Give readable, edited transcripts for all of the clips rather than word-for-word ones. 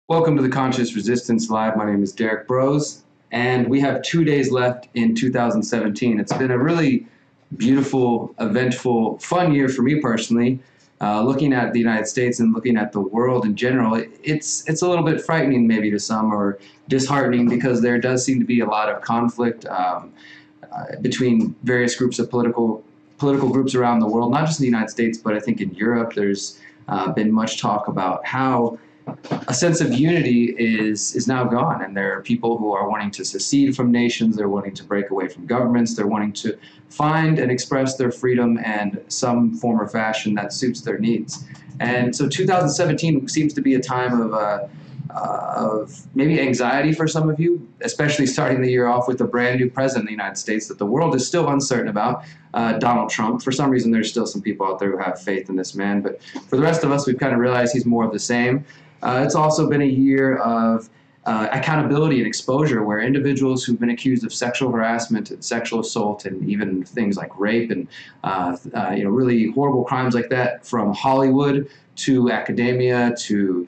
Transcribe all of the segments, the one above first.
Welcome to the Conscious Resistance Live. My name is Derrick Broze, and we have 2 days left in 2017. It's been a really beautiful, eventful, fun year for me personally. Looking at the United States and looking at the world in general, it's a little bit frightening maybe to some, or disheartening, because there does seem to be a lot of conflict between various groups of political groups around the world, not just in the United States, but I think in Europe. There's been much talk about how a sense of unity is now gone, and there are people who are wanting to secede from nations. They're wanting to break away from governments. They're wanting to find and express their freedom and some form or fashion that suits their needs. And so 2017 seems to be a time of maybe anxiety for some of you, especially starting the year off with a brand new president of the United States that the world is still uncertain about, Donald Trump. For some reason, there's still some people out there who have faith in this man, but for the rest of us, we've kind of realized he's more of the same. It's also been a year of accountability and exposure, where individuals who've been accused of sexual harassment and sexual assault and even things like rape and really horrible crimes like that, from Hollywood to academia to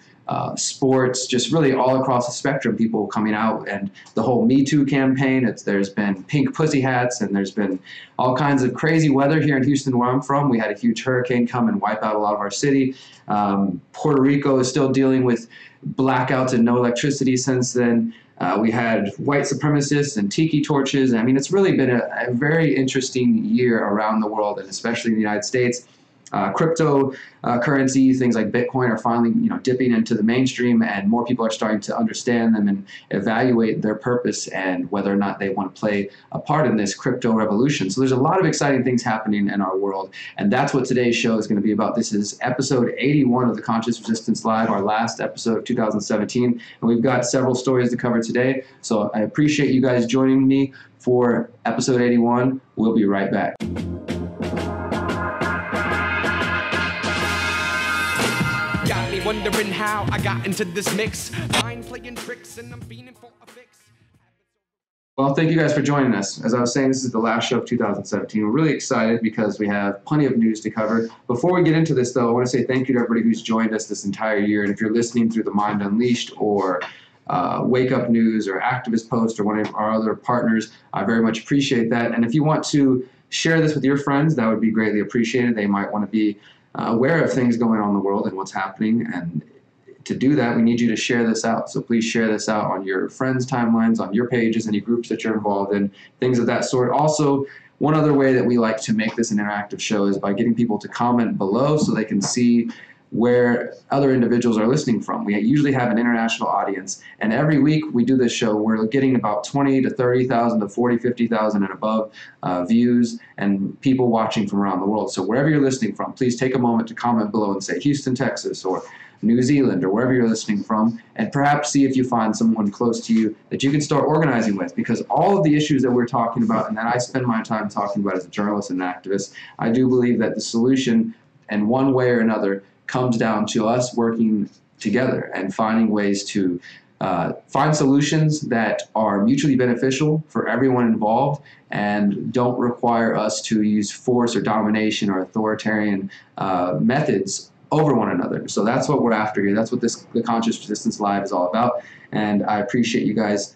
sports, just really all across the spectrum, people coming out. And the whole Me Too campaign, there's been pink pussy hats, and there's been all kinds of crazy weather here in Houston, where I'm from. We had a huge hurricane come and wipe out a lot of our city. Puerto Rico is still dealing with blackouts and no electricity since then. We had white supremacists and tiki torches. I mean, it's really been a very interesting year around the world, and especially in the United States. Cryptocurrency, things like Bitcoin, are finally dipping into the mainstream, and more people are starting to understand them and evaluate their purpose and whether or not they want to play a part in this crypto revolution. So there's a lot of exciting things happening in our world, and that's what today's show is going to be about. This is episode 81 of the Conscious Resistance Live, our last episode of 2017, and we've got several stories to cover today. So I appreciate you guys joining me for episode 81. We'll be right back. Wondering how I got into this mix. Mind playing tricks and I'm feeling for a fix. Well, thank you guys for joining us. As I was saying, this is the last show of 2017. We're really excited because we have plenty of news to cover. Before we get into this, though, I want to say thank you to everybody who's joined us this entire year. And if you're listening through the Mind Unleashed or Wake Up News or Activist Post or one of our other partners, I very much appreciate that. And if you want to share this with your friends, that would be greatly appreciated. They might want to be aware of things going on in the world and what's happening, and to do that, we need you to share this out. So please share this out on your friends' timelines, on your pages, any groups that you're involved in, things of that sort. Also, one other way that we like to make this an interactive show is by getting people to comment below so they can see where other individuals are listening from. We usually have an international audience, and every week we do this show, we're getting about 20 to 30,000 to 40, 50,000 and above views and people watching from around the world. So wherever you're listening from, please take a moment to comment below and say Houston, Texas, or New Zealand, or wherever you're listening from, and perhaps see if you find someone close to you that you can start organizing with, because all of the issues that we're talking about and that I spend my time talking about as a journalist and an activist, I do believe that the solution, in one way or another, comes down to us working together and finding ways to find solutions that are mutually beneficial for everyone involved and don't require us to use force or domination or authoritarian methods over one another. So that's what we're after here. That's what the Conscious Resistance Live is all about, and I appreciate you guys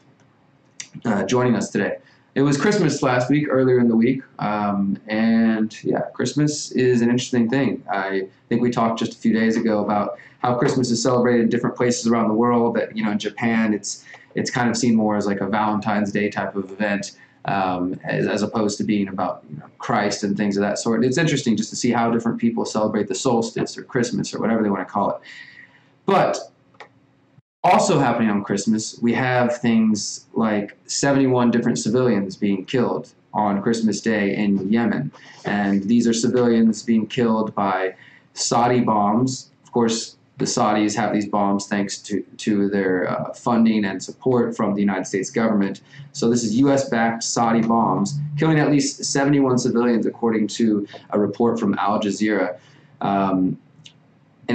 joining us today. It was Christmas last week, earlier in the week, and yeah, Christmas is an interesting thing. I think we talked just a few days ago about how Christmas is celebrated in different places around the world. That in Japan, it's kind of seen more as like a Valentine's Day type of event, as opposed to being about Christ and things of that sort. It's interesting just to see how different people celebrate the solstice or Christmas or whatever they want to call it. But also happening on Christmas, we have things like 71 different civilians being killed on Christmas Day in Yemen. And these are civilians being killed by Saudi bombs. Of course, the Saudis have these bombs thanks to their funding and support from the United States government. So this is U.S.-backed Saudi bombs, killing at least 71 civilians, according to a report from Al Jazeera. In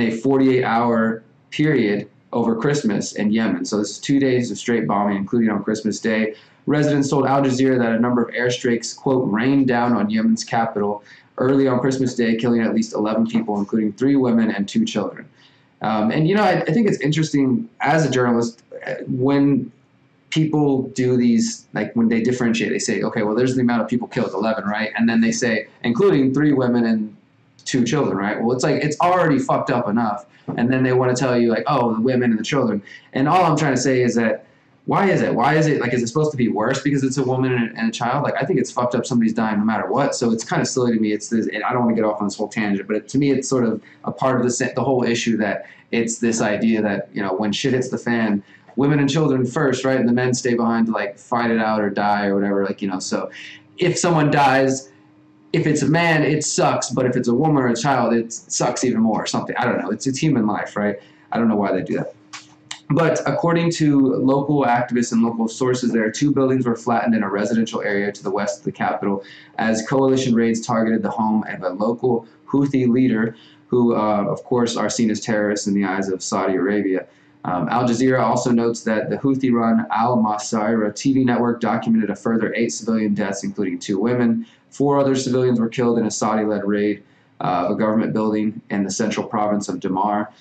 a 48-hour period, over Christmas in Yemen. So this is 2 days of straight bombing, including on Christmas Day. Residents told Al Jazeera that a number of airstrikes, quote, rained down on Yemen's capital early on Christmas Day, killing at least 11 people, including 3 women and 2 children. And, you know, I think it's interesting as a journalist when people do these, like when they differentiate, they say, okay, well, there's the amount of people killed, 11, right? And then they say, including 3 women and 2 children, right? Well, it's like, it's already fucked up enough. And then they want to tell you, like, oh, the women and the children. And all I'm trying to say is that, why is it? Why is it, like, is it supposed to be worse because it's a woman and a child? Like, I think it's fucked up somebody's dying no matter what. So it's kind of silly to me. It's this, and I don't want to get off on this whole tangent, but to me, it's sort of a part of the whole issue that it's this idea that, you know, when shit hits the fan, women and children first, right? And the men stay behind to, like, fight it out or die or whatever. Like, you know, so if someone dies, if it's a man, it sucks. But if it's a woman or a child, it sucks even more or something. I don't know. It's human life, right? I don't know why they do that. But according to local activists and local sources, there are 2 buildings were flattened in a residential area to the west of the capital as coalition raids targeted the home of a local Houthi leader who, of course, are seen as terrorists in the eyes of Saudi Arabia. Al Jazeera also notes that the Houthi-run Al Masirah TV network documented a further 8 civilian deaths, including 2 women. 4 other civilians were killed in a Saudi-led raid of a government building in the central province of Damar.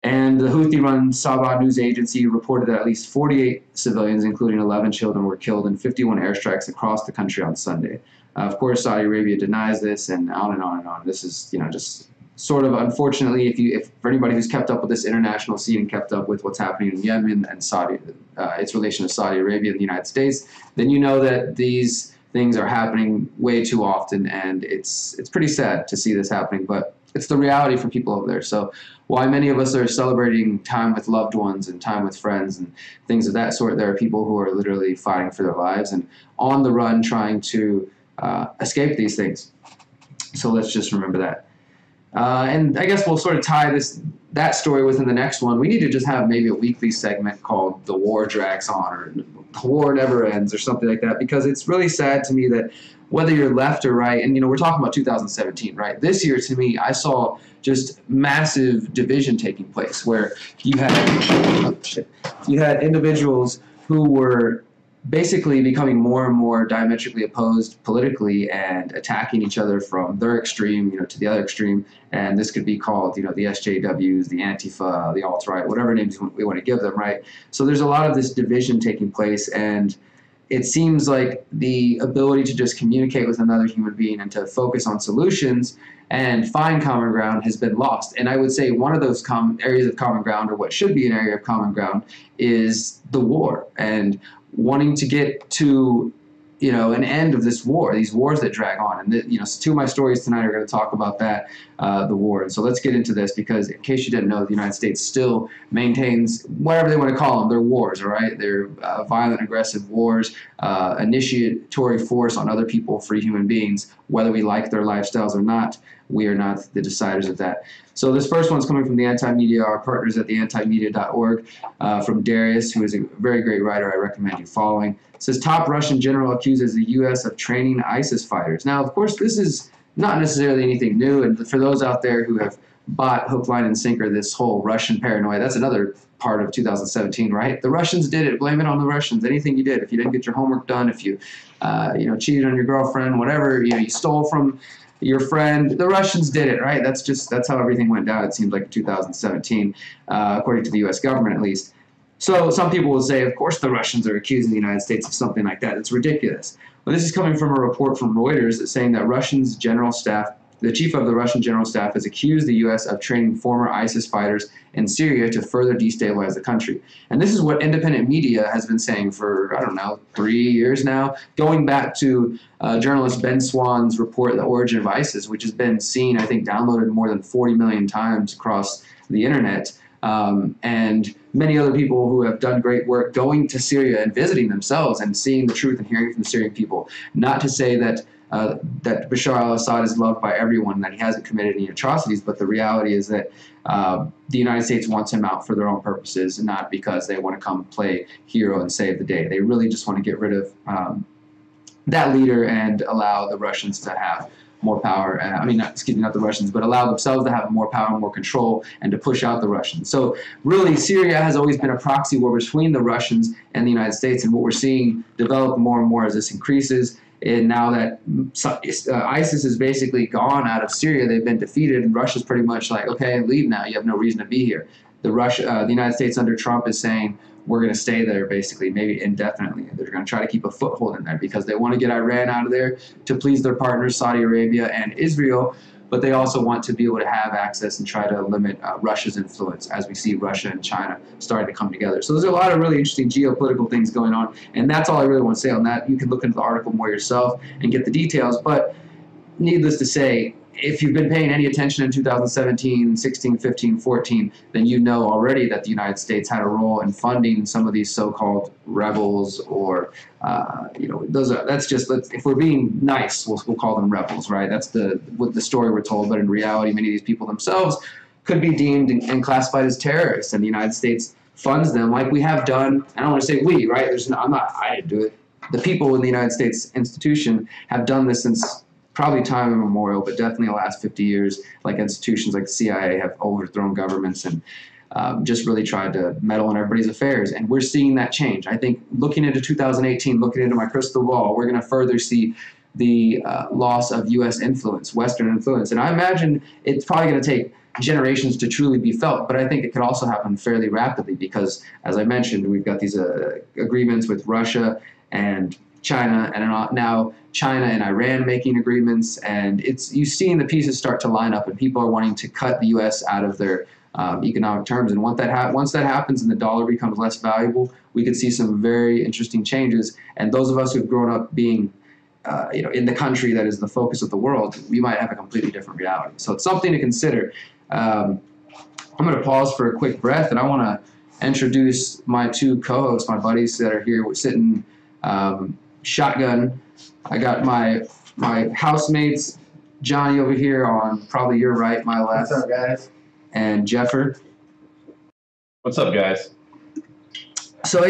And the Houthi-run Sabah news agency reported that at least 48 civilians, including 11 children, were killed in 51 airstrikes across the country on Sunday. Of course, Saudi Arabia denies this, and on and on and on. This is, you know, just sort of, unfortunately, if for anybody who's kept up with this international scene and kept up with what's happening in Yemen and Saudi, its relation to Saudi Arabia and the United States, then you know that these things are happening way too often, and it's pretty sad to see this happening, but it's the reality for people over there. So while many of us are celebrating time with loved ones and time with friends and things of that sort, there are people who are literally fighting for their lives and on the run trying to escape these things. So let's just remember that. And I guess we'll sort of tie that story within the next one. We need to just have maybe a weekly segment called "The War Drags On" or "The War Never Ends" or something like that, because it's really sad to me that whether you're left or right, and, you know, we're talking about 2017, right? This year, to me, I saw just massive division taking place where you had individuals who were basically becoming more and more diametrically opposed politically and attacking each other from their extreme, you know, to the other extreme. And this could be called, you know, the SJWs, the Antifa, the alt-right, whatever names we want to give them, right? So there's a lot of this division taking place, and it seems like the ability to just communicate with another human being and to focus on solutions and find common ground has been lost. And I would say one of those areas of common ground, or what should be an area of common ground, is the war and wanting to get to, you know, an end of this war, these wars that drag on. And, you know, 2 of my stories tonight are going to talk about that, the war. And so let's get into this, because in case you didn't know, the United States still maintains whatever they want to call them. They're wars, all right? They're violent, aggressive wars, initiatory force on other people, free human beings, whether we like their lifestyles or not. We are not the deciders of that. So this first one's coming from the Anti-Media, our partners at the antimedia.org, from Darius, who is a very great writer I recommend you following. It says, top Russian general accuses the U.S. of training ISIS fighters. Now, of course, this is not necessarily anything new, and for those out there who have bought hook, line, and sinker this whole Russian paranoia, that's another part of 2017, right? The Russians did it. Blame it on the Russians. Anything you did, if you didn't get your homework done, if you, you know, cheated on your girlfriend, whatever, you know, you stole from your friend, the Russians did it, right? That's how everything went down, it seems like, in 2017, according to the U.S. government, at least. So some people will say, of course the Russians are accusing the United States of something like that. It's ridiculous. But this is coming from a report from Reuters that's saying that the chief of the Russian general staff has accused the U.S. of training former ISIS fighters in Syria to further destabilize the country. And this is what independent media has been saying for, I don't know, 3 years now, going back to journalist Ben Swann's report, The Origin of ISIS, which has been seen, I think, downloaded more than 40 million times across the internet. And many other people who have done great work going to Syria and visiting themselves and seeing the truth and hearing from the Syrian people. Not to say that that Bashar al-Assad is loved by everyone, that he hasn't committed any atrocities, but the reality is that the United States wants him out for their own purposes, and not because they want to come play hero and save the day. They really just want to get rid of that leader and allow the Russians to have more power. I mean, not the Russians, but allow themselves to have more power, more control, and to push out the Russians. So really, Syria has always been a proxy war between the Russians and the United States, and what we're seeing develop more and more as this increases. And now that ISIS is basically gone out of Syria, they've been defeated, and Russia's pretty much like, okay, leave now. You have no reason to be here. The United States under Trump is saying we're going to stay there basically, maybe indefinitely. They're going to try to keep a foothold in there because they want to get Iran out of there to please their partners, Saudi Arabia and Israel. But they also want to be able to have access and try to limit Russia's influence, as we see Russia and China starting to come together. So there's a lot of really interesting geopolitical things going on, and that's all I really want to say on that. You can look into the article more yourself and get the details, but needless to say, if you've been paying any attention in 2017, 16, 15, 14, then you know already that the United States had a role in funding some of these so-called rebels, or that's just, if we're being nice, we'll call them rebels, right? That's what the story we're told. But in reality, many of these people themselves could be deemed and classified as terrorists, and the United States funds them, like we have done. And I don't want to say we, right? I didn't do it. The people in the United States institution have done this since probably time immemorial, but definitely the last 50 years, like institutions like the CIA have overthrown governments and just really tried to meddle in everybody's affairs. And we're seeing that change. I think looking into 2018, looking into my crystal ball, we're going to further see the loss of U.S. influence, Western influence. And I imagine it's probably going to take generations to truly be felt, but I think it could also happen fairly rapidly because, as I mentioned, we've got these agreements with Russia and China, and now China and Iran making agreements, and you've seen the pieces start to line up, and people are wanting to cut the U.S. out of their economic terms. And once that happens and the dollar becomes less valuable, we could see some very interesting changes. And those of us who've grown up being in the country that is the focus of the world, we might have a completely different reality. So it's something to consider. I'm going to pause for a quick breath, and I want to introduce my two co-hosts, my buddies that are here. We're sitting shotgun. I got my housemates, Johnny over here on probably your right, my left. What's up, guys? And Jeffer. What's up, guys? So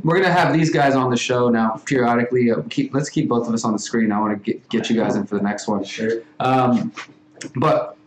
we're gonna have these guys on the show now periodically. Let's keep both of us on the screen. I want to get you guys in for the next one. Sure. But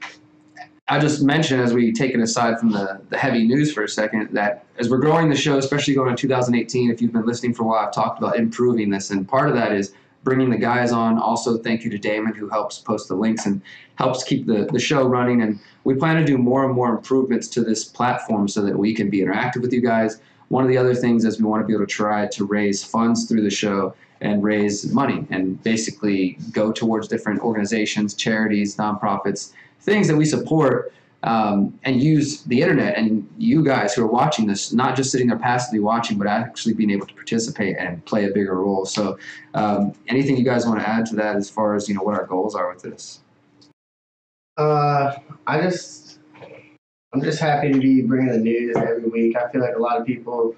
I just mentioned, as we take it aside from the heavy news for a second, that as we're growing the show, especially going into 2018, if you've been listening for a while, I've talked about improving this, and part of that is bringing the guys on. Also, thank you to Damon, who helps post the links and helps keep the show running. And we plan to do more and more improvements to this platform so that we can be interactive with you guys. One of the other things is we want to be able to try to raise funds through the show and raise money and basically go towards different organizations, charities, nonprofits, things that we support, and use the internet and you guys who are watching this, not just sitting there passively watching, but actually being able to participate and play a bigger role. So anything you guys want to add to that as far as what our goals are with this? I'm just happy to be bringing the news every week. I feel like a lot of people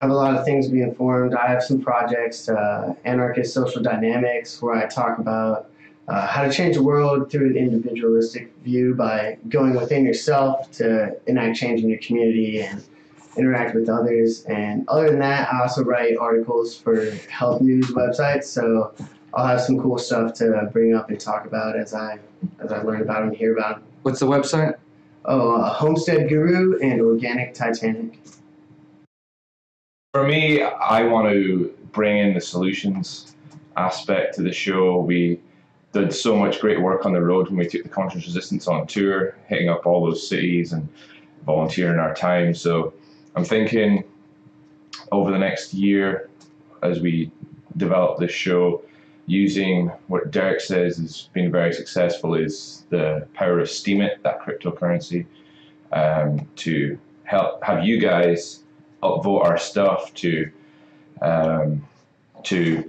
have a lot of things to be informed. I have some projects, Anarchist Social Dynamics, where I talk about how to change the world through an individualistic view by going within yourself to enact change in your community and interact with others. And other than that, I also write articles for health news websites, so I'll have some cool stuff to bring up and talk about as I learn about them and hear about them. What's the website? Homestead Guru and Organic Titanic. For me, I want to bring in the solutions aspect to the show. We did so much great work on the road when we took the Conscious Resistance on tour, hitting up all those cities and volunteering our time. So I'm thinking over the next year, as we develop this show, using what Derrick says has been very successful is the power of Steemit, that cryptocurrency, to help have you guys upvote our stuff to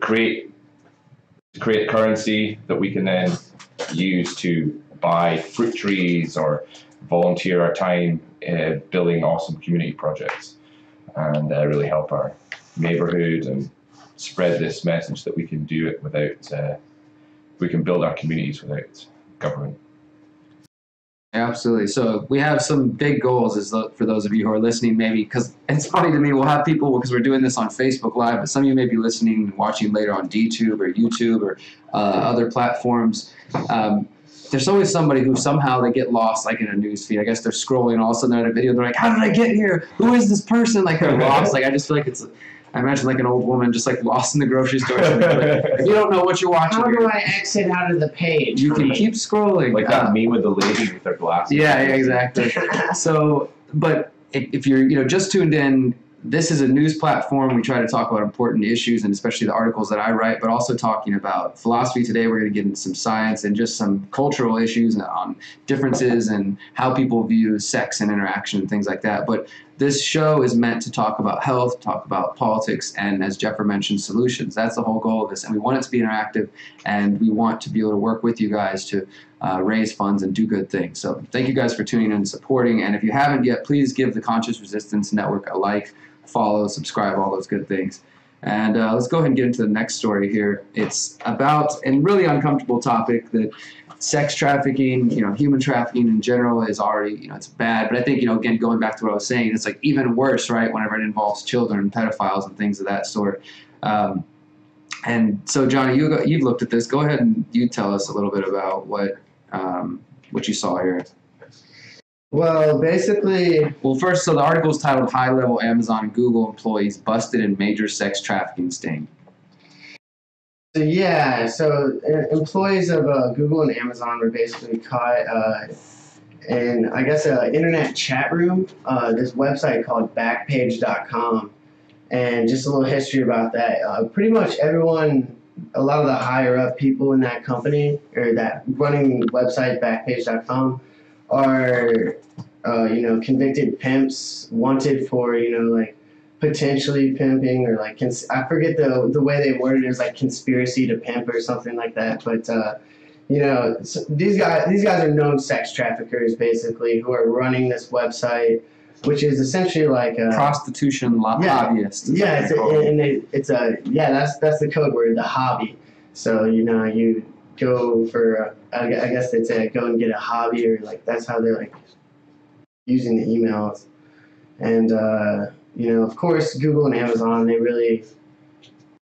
create currency that we can then use to buy fruit trees or volunteer our time building awesome community projects and really help our neighborhood and spread this message that we can do it without, we can build our communities without government. Absolutely. So we have some big goals for those of you who are listening, maybe, because it's funny to me, we'll have people, because we're doing this on Facebook Live, but some of you may be listening and watching later on DTube or YouTube or other platforms. There's always somebody who somehow they get lost, like in a news feed. I guess they're scrolling and all of a sudden they're at a video, they're like, how did I get here? Who is this person? Like they're lost. Like I just feel like I imagine like an old woman just like lost in the grocery store. If you don't know what you're watching, how do I exit out of the page? You can keep scrolling. Like that meme with the lady with their glasses. Yeah, exactly. So, but if you're just tuned in, this is a news platform. We try to talk about important issues, and especially the articles that I write, but also talking about philosophy today. We're going to get into some science and just some cultural issues on differences and how people view sex and interaction and things like that. But this show is meant to talk about health, talk about politics, and as Jeffrey mentioned, solutions. That's the whole goal of this. And we want it to be interactive, and we want to be able to work with you guys to raise funds and do good things. So thank you guys for tuning in and supporting. And if you haven't yet, please give the Conscious Resistance Network a like, follow, subscribe, all those good things. And let's go ahead and get into the next story here. It's about a really uncomfortable topic that sex trafficking, human trafficking in general is already, it's bad. But I think, again, going back to what I was saying, it's like even worse, right, whenever it involves children, pedophiles, and things of that sort. And so, Johnny, you've looked at this. Go ahead and you tell us a little bit about what you saw here. Well, basically... Well, first, so the article is titled High-Level Amazon and Google Employees Busted in Major Sex Trafficking Sting. So, yeah, employees of Google and Amazon were basically caught in, I guess, an internet chat room, this website called Backpage.com. And just a little history about that. Pretty much everyone, a lot of the higher-up people in that company, or that running website, Backpage.com, are, convicted pimps, wanted for, like, potentially pimping, or, like, I forget the way they worded it. It was, like, conspiracy to pimp or something like that. But, so these guys are known sex traffickers, basically, who are running this website, which is essentially like a prostitution hobbyist. Yeah, that's the code word, the hobby. So you go for I guess they'd say go and get a hobby, or like that's how they're like using the emails. And of course Google and Amazon, they really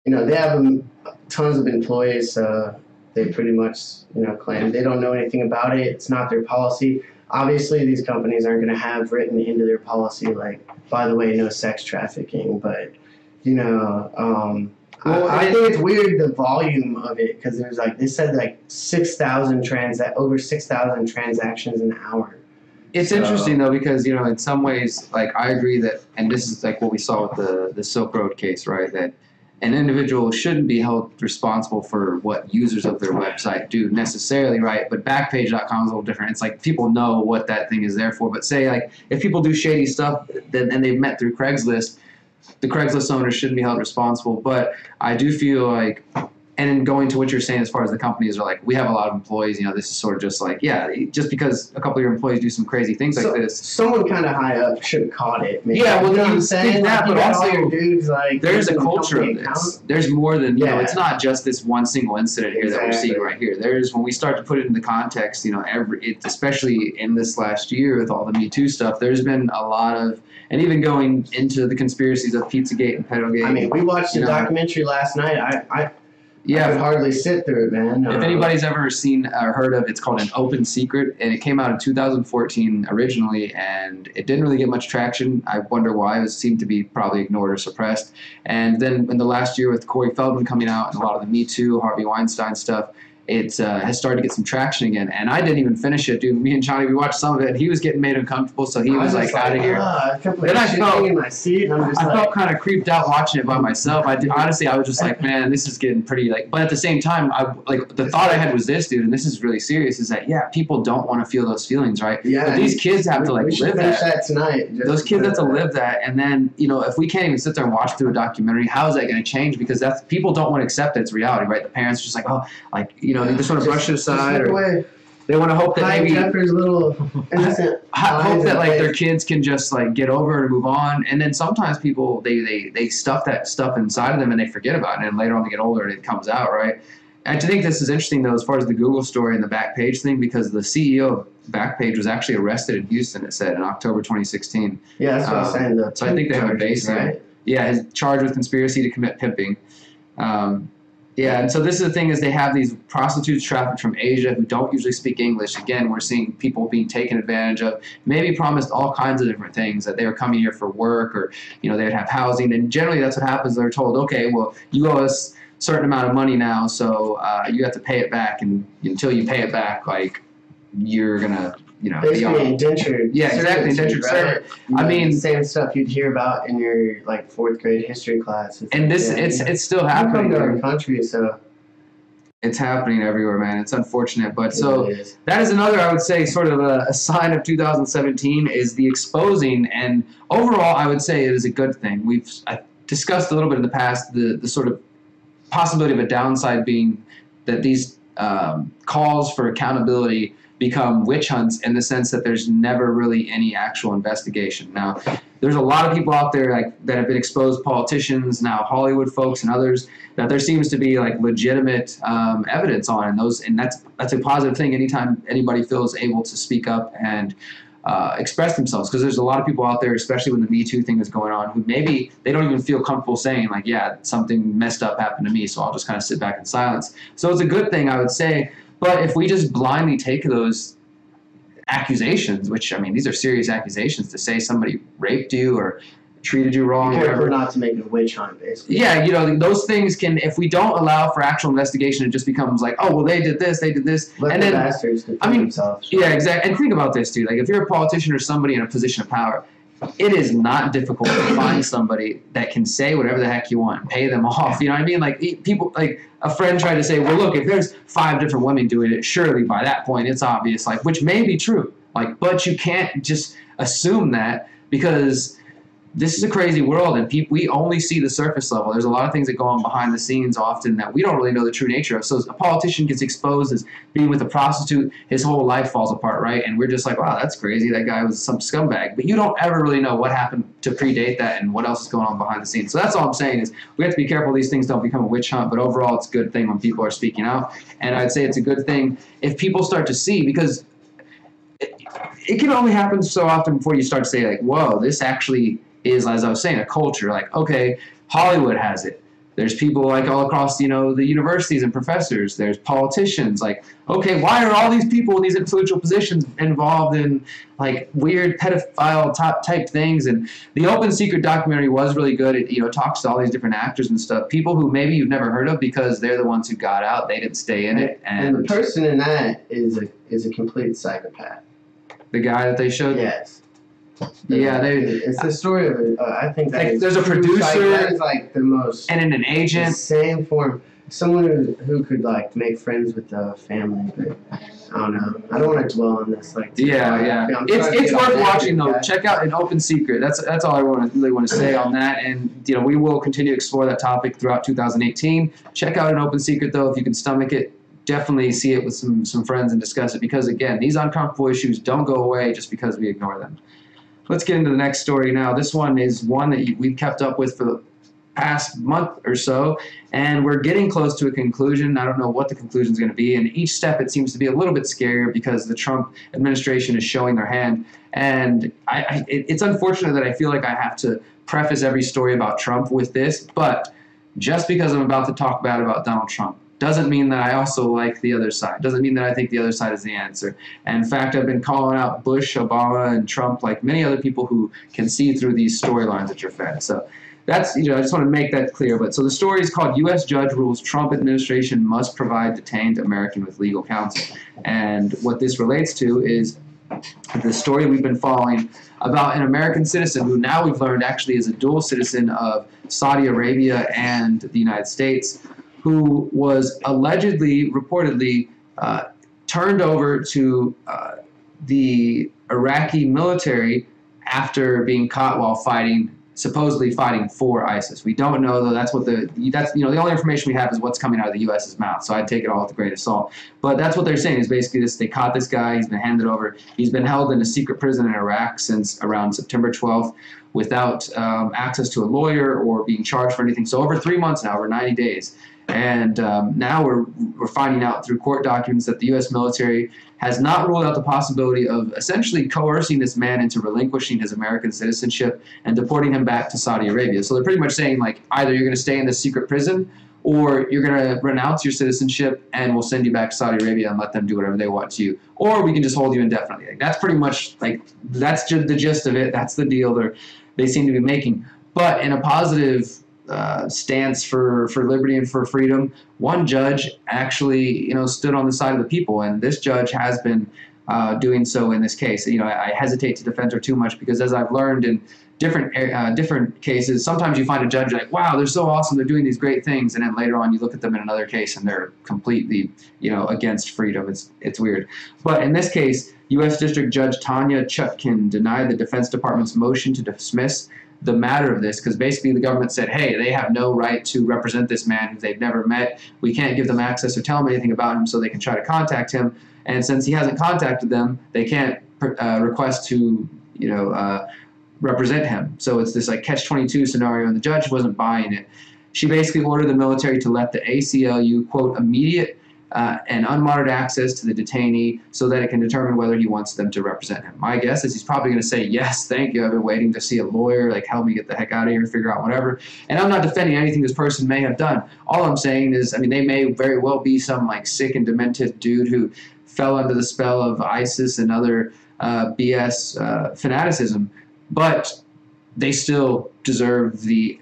they have tons of employees, so they pretty much claim they don't know anything about it. It's not their policy. Obviously, these companies aren't going to have written into their policy, like, by the way, no sex trafficking. But, I think it's weird, the volume of it, because there's, like, they said, like, over 6,000 transactions an hour. It's interesting, though, because, in some ways, like, I agree that, and this is, like, what we saw with the Silk Road case, right, that an individual shouldn't be held responsible for what users of their website do necessarily, right? But Backpage.com is a little different. It's like people know what that thing is there for. But say, like, if people do shady stuff and they've met through Craigslist, the Craigslist owner shouldn't be held responsible. But I do feel like, and in going to what you're saying as far as the companies are like, we have a lot of employees, this is sort of just like, yeah, just because a couple of your employees do some crazy things like this. Someone kind of high up should have caught it. Maybe. Yeah, well, you know what I'm saying? That, like, but also, your dudes, like, there's a culture of this. There's more than, it's not just this one single incident here that we're seeing right here. There's, when we start to put it into context, especially in this last year with all the Me Too stuff, there's been a lot of, and even going into the conspiracies of Pizzagate and Pedogate. I mean, we watched the documentary last night. I could hardly sit through it, man. If anybody's ever seen or heard of, it's called An Open Secret, and it came out in 2014 originally, and it didn't really get much traction. I wonder why. It seemed to be probably ignored or suppressed. And then in the last year with Corey Feldman coming out and a lot of the Me Too, Harvey Weinstein stuff, it has started to get some traction again. And I didn't even finish it, dude. Me and Johnny, we watched some of it, and he was getting made uncomfortable, so he was like out of here. Then I felt in my seat, and I felt kind of creeped out watching it by myself. Honestly, I was just like, man, this is getting pretty like. But at the same time, the thought I had was this, dude, and this is really serious. Is that people don't want to feel those feelings, right? Yeah. But these kids have to live that tonight. Those kids have to live that, and then if we can't even sit there and watch through a documentary, how is that going to change? Because people don't want to accept that it's reality, right? The parents are just like, they just want to brush it aside, or they want to hope that maybe Jeffrey's little innocent hope that like their kids can just like get over it and move on. And then sometimes people they stuff that stuff inside of them and they forget about it, and later on they get older and it comes out, right? And I think this is interesting though, as far as the Google story and the Backpage thing, because the CEO back page, was actually arrested in Houston, it said, in October 2016. Yeah, that's what I was saying. So I think they have a base here. right? Yeah, he's charged with conspiracy to commit pimping. Yeah, and so this is the thing, is they have these prostitutes trafficked from Asia who don't usually speak English. Again, we're seeing people being taken advantage of, maybe promised all kinds of different things, that they were coming here for work, or, you know, they would have housing. And generally that's what happens. They're told, okay, well, you owe us a certain amount of money now, so you have to pay it back, and until you pay it back, like, you're going to, you know, Basically indentured. Yeah, exactly, indentured servant. I mean, mean, same stuff you'd hear about in your like 4th grade history class. and this, it's still happening. in our country, so it's happening everywhere, man. It's unfortunate, but so it is. that is another, I would say, sort of a sign of 2017 is the exposing, and overall, I would say it is a good thing. I discussed a little bit in the past the sort of possibility of a downside being that these calls for accountability become witch hunts, in the sense that there's never really any actual investigation. Now, there's a lot of people out there like that have been exposed, politicians, now Hollywood folks and others, that there seems to be like legitimate evidence on, and that's a positive thing anytime anybody feels able to speak up and express themselves, because there's a lot of people out there, especially when the Me Too thing is going on, who maybe they don't even feel comfortable saying, like, yeah, something messed up happened to me, so I'll just kind of sit back in silence. So it's a good thing, I would say. But if we just blindly take those accusations, which, I mean, these are serious accusations, to say somebody raped you or treated you wrong, Be or careful whatever. not to make it a witch hunt, basically. Yeah, you know, those things can, if we don't allow for actual investigation, it just becomes like, oh, well, they did this, Let and the then, bastards defend I mean, themselves. yeah, exactly. And think about this, too. Like, if you're a politician or somebody in a position of power, it is not difficult to find somebody that can say whatever the heck you want and pay them off. You know what I mean? Like, people, like a friend tried to say, well, look, if there's 5 different women doing it, surely by that point it's obvious, like, which may be true. Like, but you can't just assume that, because this is a crazy world, and we only see the surface level. There's a lot of things that go on behind the scenes often that we don't really know the true nature of. So a politician gets exposed as being with a prostitute, his whole life falls apart, right? And we're just like, wow, that's crazy. That guy was some scumbag. But you don't ever really know what happened to predate that and what else is going on behind the scenes. So that's all I'm saying, is we have to be careful these things don't become a witch hunt. But overall, it's a good thing when people are speaking out. And I'd say it's a good thing if people start to see, because it can only happen so often before you start to say, like, whoa, this actually is, as I was saying, a culture. Like, okay, Hollywood has it. There's people like all across, you know, the universities and professors. There's politicians. Like, okay, why are all these people in these influential positions involved in like weird pedophile type things? And the Open Secret documentary was really good. It, you know, talks to all these different actors and stuff. People who maybe you've never heard of because they're the ones who got out. They didn't stay in it. And the person in that is a complete psychopath. The guy that they showed. Yes. Yeah, it's the story of I think that like, there's a true producer, that is like the most and an agent. insane form. Someone who could like make friends with the family, but I don't know. I don't want to dwell on this. Like, Yeah. I'm trying to It's get on worth that watching though. guy. Check out An Open Secret. That's all I really want to say on that. And you know, we will continue to explore that topic throughout 2018. Check out An Open Secret though, if you can stomach it. Definitely see it with some friends and discuss it, because again, these uncomfortable issues don't go away just because we ignore them. Let's get into the next story now. This one is one that we've kept up with for the past month or so, and we're getting close to a conclusion. I don't know what the conclusion is going to be, and each step it seems to be a little bit scarier because the Trump administration is showing their hand. And it's unfortunate that I feel like I have to preface every story about Trump with this, but just because I'm about to talk bad about Donald Trump doesn't mean that I also like the other side. Doesn't mean that I think the other side is the answer. And in fact, I've been calling out Bush, Obama, and Trump like many other people who can see through these storylines that you're fed. So that's, you know, I just want to make that clear. But so the story is called U.S. Judge Rules Trump Administration Must Provide Detained American with Legal Counsel. And what this relates to is the story we've been following about an American citizen who now we've learned actually is a dual citizen of Saudi Arabia and the United States, who was allegedly, reportedly, turned over to the Iraqi military after being caught while supposedly fighting for ISIS. We don't know though. That's the only information we have is what's coming out of the U.S.'s mouth. So I'd take it all with a grain of salt. But that's what they're saying is basically this: they caught this guy. He's been handed over. He's been held in a secret prison in Iraq since around September 12th, without access to a lawyer or being charged for anything. So over 3 months now, over 90 days. And now we're finding out through court documents that the U.S. military has not ruled out the possibility of essentially coercing this man into relinquishing his American citizenship and deporting him back to Saudi Arabia. So they're pretty much saying, like, either you're going to stay in this secret prison or you're going to renounce your citizenship and we'll send you back to Saudi Arabia and let them do whatever they want to you. Or we can just hold you indefinitely. Like, that's pretty much, like, that's the gist of it. That's the deal they seem to be making. But in a positive stance for liberty and for freedom, one judge actually, stood on the side of the people, and this judge has been doing so in this case. I hesitate to defend her too much because, as I've learned in different cases, sometimes you find a judge like, wow, they're so awesome, they're doing these great things, and then later on you look at them in another case and they're completely, against freedom. It's weird. But in this case, U.S. District Judge Tanya Chutkin denied the Defense Department's motion to dismiss the matter of this, because basically the government said, hey, they have no right to represent this man who they've never met. We can't give them access or tell them anything about him so they can try to contact him. And since he hasn't contacted them, they can't request to, represent him. So it's this like catch-22 scenario, and the judge wasn't buying it. She basically ordered the military to let the ACLU, quote, immediate and unmonitored access to the detainee so that it can determine whether he wants them to represent him. My guess is he's probably going to say, yes, thank you. I've been waiting to see a lawyer, like, help me get the heck out of here, figure out whatever. And I'm not defending anything this person may have done. All I'm saying is, they may very well be some, like, sick and demented dude who fell under the spell of ISIS and other BS fanaticism, but they still deserve the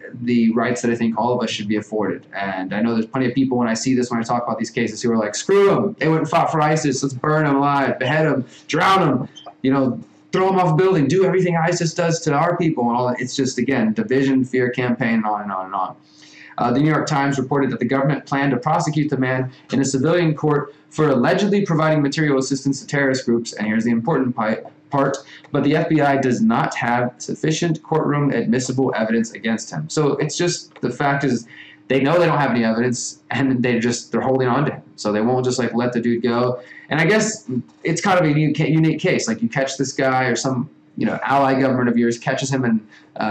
rights that I think all of us should be afforded. And I know there's plenty of people, when I see this, when I talk about these cases, who are like, screw them, they went and fought for ISIS, let's burn them alive, behead them, drown them, throw them off a building, do everything ISIS does to our people, and all that. It's just, again, division, fear campaign, and on and on and on. The New York Times reported that the government planned to prosecute the man in a civilian court for allegedly providing material assistance to terrorist groups, and here's the important part, but the FBI does not have sufficient courtroom admissible evidence against him. So it's just, the fact is, they know they don't have any evidence, and they're holding on to him. So they won't just, like, let the dude go. And I guess it's kind of a unique case. Like, you catch this guy, or some ally government of yours catches him in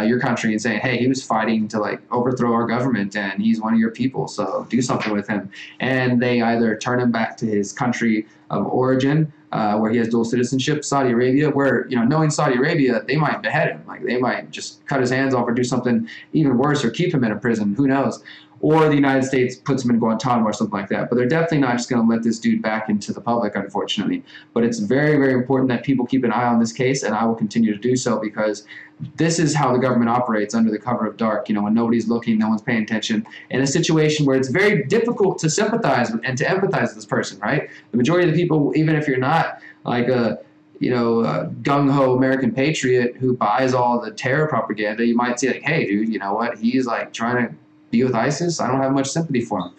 your country and saying, hey, he was fighting to, like, overthrow our government, and he's one of your people, so do something with him. And they either turn him back to his country of origin, where he has dual citizenship, Saudi Arabia, where, knowing Saudi Arabia, they might behead him. Like, they might just cut his hands off or do something even worse, or keep him in a prison, who knows. Or the United States puts him in Guantanamo or something like that. But they're definitely not just going to let this dude back into the public, unfortunately. But it's very, very important that people keep an eye on this case, and I will continue to do so, because this is how the government operates under the cover of dark, when nobody's looking, no one's paying attention, in a situation where it's very difficult to sympathize with and to empathize with this person, right? The majority of the people, even if you're not like a gung-ho American patriot who buys all the terror propaganda, you might say, like, hey, dude, you know what? He's, like, trying to be with ISIS. I don't have much sympathy for him.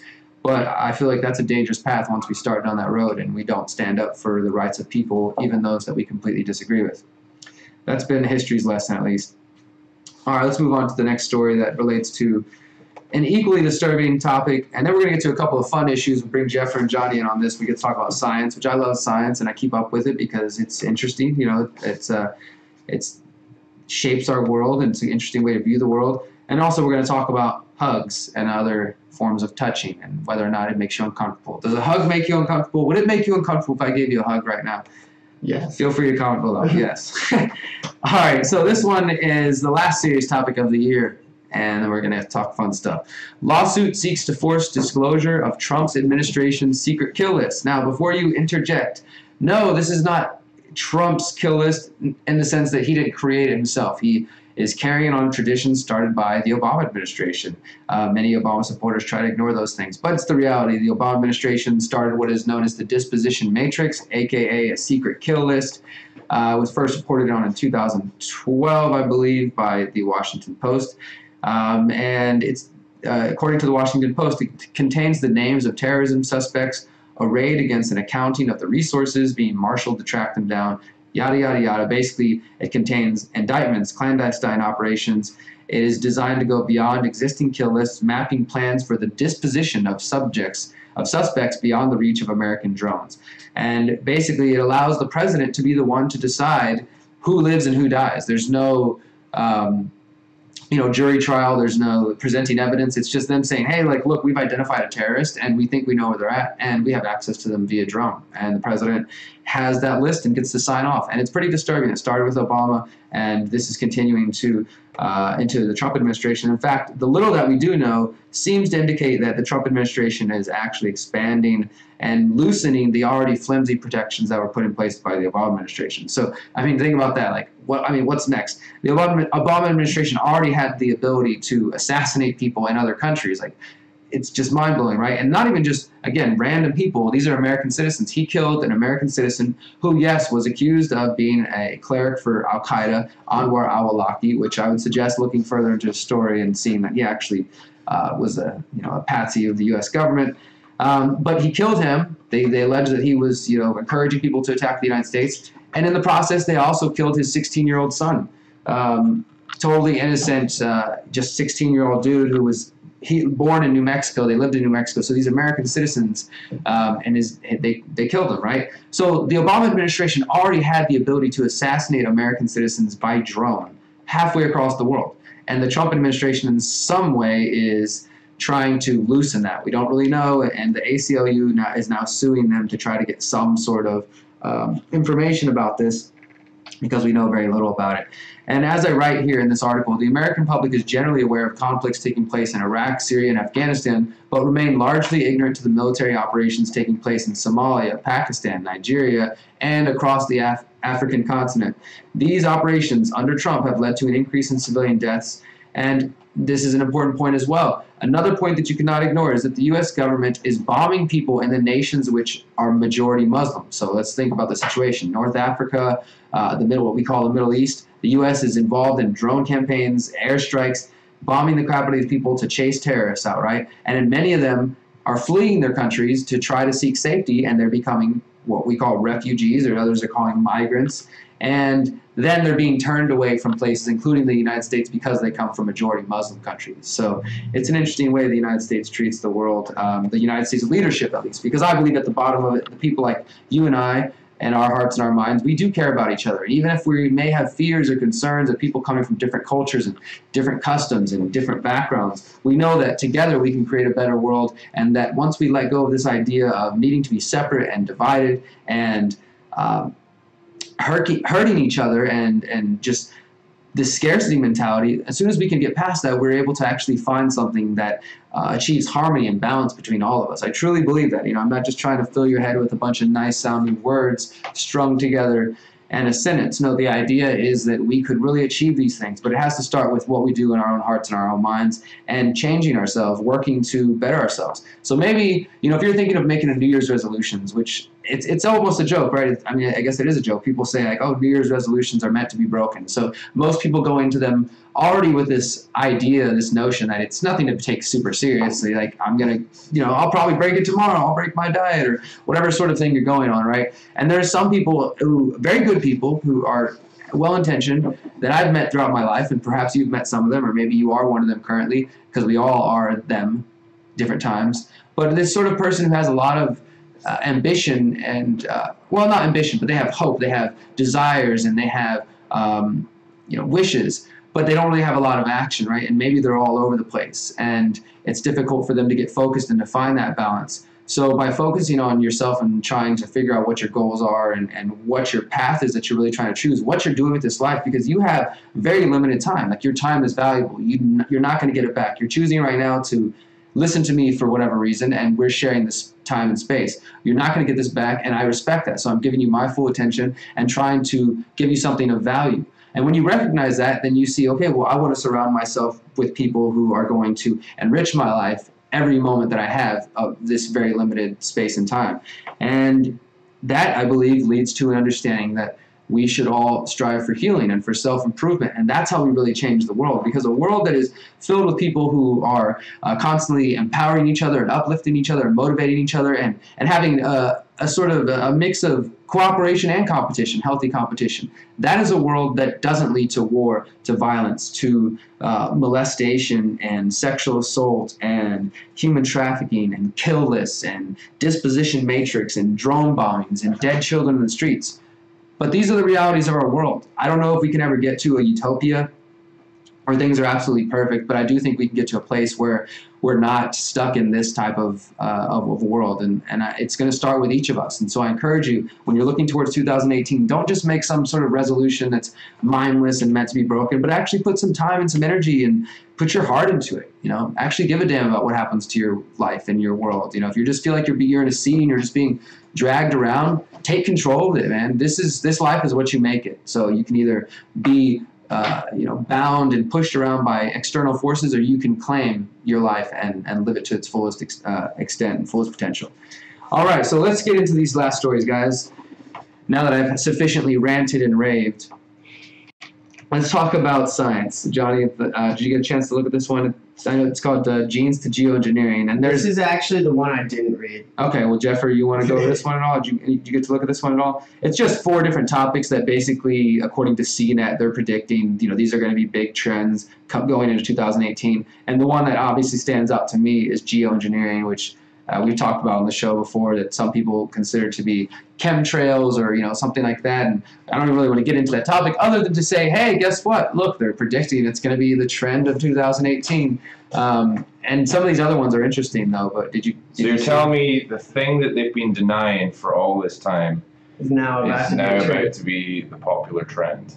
But I feel like that's a dangerous path once we start down that road and we don't stand up for the rights of people, even those that we completely disagree with. That's been history's lesson, at least. All right, let's move on to the next story that relates to an equally disturbing topic, and then we're going to get to a couple of fun issues. We'll bring Jeffrey and Johnny in on this. We get to talk about science, which I love science, and I keep up with it because it's interesting. It's shapes our world, and it's an interesting way to view the world. And also we're going to talk about hugs and other forms of touching and whether or not it makes you uncomfortable. Does a hug make you uncomfortable? Would it make you uncomfortable if I gave you a hug right now? Yes. Feel free to comment below. Yes. All right, so this one is the last serious topic of the year, and then we're going to talk fun stuff. Lawsuit seeks to force disclosure of Trump's administration's secret kill list. Now, before you interject, no, this is not Trump's kill list in the sense that he didn't create it himself. He is carrying on traditions started by the Obama administration. Many Obama supporters try to ignore those things, but it's the reality. The Obama administration started what is known as the Disposition Matrix, aka a secret kill list. It was first reported on in 2012, I believe, by the Washington Post. And it's, according to the Washington Post, it contains the names of terrorism suspects arrayed against an accounting of the resources being marshaled to track them down, yada, yada, yada. Basically, it contains indictments, clandestine operations. It is designed to go beyond existing kill lists, mapping plans for the disposition of suspects beyond the reach of American drones. And basically, it allows the president to be the one to decide who lives and who dies. There's no jury trial. There's no presenting evidence. It's just them saying, hey, like, look, we've identified a terrorist and we think we know where they're at and we have access to them via drone. And the president has that list and gets to sign off. And it's pretty disturbing. It started with Obama, and this is continuing to into the Trump administration. In fact, the little that we do know seems to indicate that the Trump administration is actually expanding and loosening the already flimsy protections that were put in place by the Obama administration. So, I mean, think about that. Like, what's next? The Obama administration already had the ability to assassinate people in other countries. Like, it's just mind-blowing, right? And not even just, again, random people. These are American citizens. He killed an American citizen who, yes, was accused of being a cleric for Al-Qaeda, Anwar al-Awlaki, which I would suggest looking further into his story and seeing that he actually was a patsy of the U.S. government. But he killed him. They alleged that he was, encouraging people to attack the United States. And in the process, they also killed his 16-year-old son. Totally innocent, just 16-year-old dude who was born in New Mexico. They lived in New Mexico. So these American citizens, they killed him, right? So the Obama administration already had the ability to assassinate American citizens by drone halfway across the world. And the Trump administration in some way is trying to loosen that. We don't really know, and the ACLU is now suing them to try to get some sort of information about this, because we know very little about it. And as I write here in this article, the American public is generally aware of conflicts taking place in Iraq, Syria, and Afghanistan, but remain largely ignorant to the military operations taking place in Somalia, Pakistan, Nigeria, and across the African continent. These operations under Trump have led to an increase in civilian deaths, and this is an important point as well. Another point that you cannot ignore is that the U.S. government is bombing people in the nations which are majority Muslim. So let's think about the situation. North Africa, what we call the Middle East. The U.S. is involved in drone campaigns, airstrikes, bombing the crap out of these people to chase terrorists out, right? And many of them are fleeing their countries to try to seek safety, and they're becoming what we call refugees, or others are calling migrants. And then they're being turned away from places, including the United States, because they come from majority Muslim countries. So it's an interesting way the United States treats the world, the United States leadership at least, because I believe at the bottom of it, the people like you and I, and our hearts and our minds, we do care about each other. Even if we may have fears or concerns of people coming from different cultures and different customs and different backgrounds, we know that together we can create a better world, and that once we let go of this idea of needing to be separate and divided and hurting each other and just this scarcity mentality, as soon as we can get past that, we're able to actually find something that achieves harmony and balance between all of us. I truly believe that. I'm not just trying to fill your head with a bunch of nice sounding words strung together and a sentence. No, the idea is that we could really achieve these things, but it has to start with what we do in our own hearts and our own minds, and changing ourselves, working to better ourselves. So maybe, if you're thinking of making a New Year's resolutions, which it's almost a joke, right? I mean, I guess it is a joke. People say like, oh, New Year's resolutions are meant to be broken. So most people go into them already with this idea, this notion that it's nothing to take super seriously. Like, I'm going to, I'll probably break it tomorrow. I'll break my diet, or whatever sort of thing you're going on, right? And there's some people very good people who are well-intentioned that I've met throughout my life, and perhaps you've met some of them, or maybe you are one of them currently, because we all are them different times. But this sort of person who has a lot of ambition and, well, not ambition, but they have hope, they have desires, and they have, wishes, but they don't really have a lot of action, right? And maybe they're all over the place, and it's difficult for them to get focused and to find that balance. So by focusing on yourself and trying to figure out what your goals are and what your path is that you're really trying to choose, what you're doing with this life, because you have very limited time. Like, your time is valuable. You're not going to get it back. You're choosing right now to listen to me for whatever reason, and we're sharing this time and space. You're not going to get this back, and I respect that. So I'm giving you my full attention and trying to give you something of value. And when you recognize that, then you see, okay, well, I want to surround myself with people who are going to enrich my life every moment that I have of this very limited space and time. And that, I believe, leads to an understanding that we should all strive for healing and for self-improvement. And that's how we really change the world, because a world that is filled with people who are constantly empowering each other and uplifting each other and motivating each other and having a sort of a mix of cooperation and competition, healthy competition. That is a world that doesn't lead to war, to violence, to molestation and sexual assault and human trafficking and kill lists and disposition matrix and drone bombings and dead children in the streets. But these are the realities of our world. I don't know if we can ever get to a utopia or things are absolutely perfect. But I do think we can get to a place where we're not stuck in this type of world, and it's going to start with each of us. And so I encourage you, when you're looking towards 2018, don't just make some sort of resolution that's mindless and meant to be broken, but actually put some time and some energy and put your heart into it. You know, actually give a damn about what happens to your life and your world. You know, if you just feel like you're in a sea and you're just being dragged around, take control of it, man. This life is what you make it. So you can either be bound and pushed around by external forces, or you can claim your life and live it to its fullest extent and fullest potential. All right, so let's get into these last stories, guys. Now that I've sufficiently ranted and raved, let's talk about science. Johnny, did you get a chance to look at this one? I know it's called Genes to Geoengineering, and this is actually the one I didn't read. Okay, well, Jeffrey, you want to go over this one at all? Did you get to look at this one at all? It's just 4 different topics that basically, according to CNET, they're predicting, these are going to be big trends going into 2018. And the one that obviously stands out to me is geoengineering, which we've talked about on the show before, that some people consider to be chemtrails or something like that. And I don't really want to get into that topic other than to say, hey, guess what? Look, they're predicting it's going to be the trend of 2018. And some of these other ones are interesting, though. But did you? So you're telling me the thing that they've been denying for all this time is now about to be the popular trend?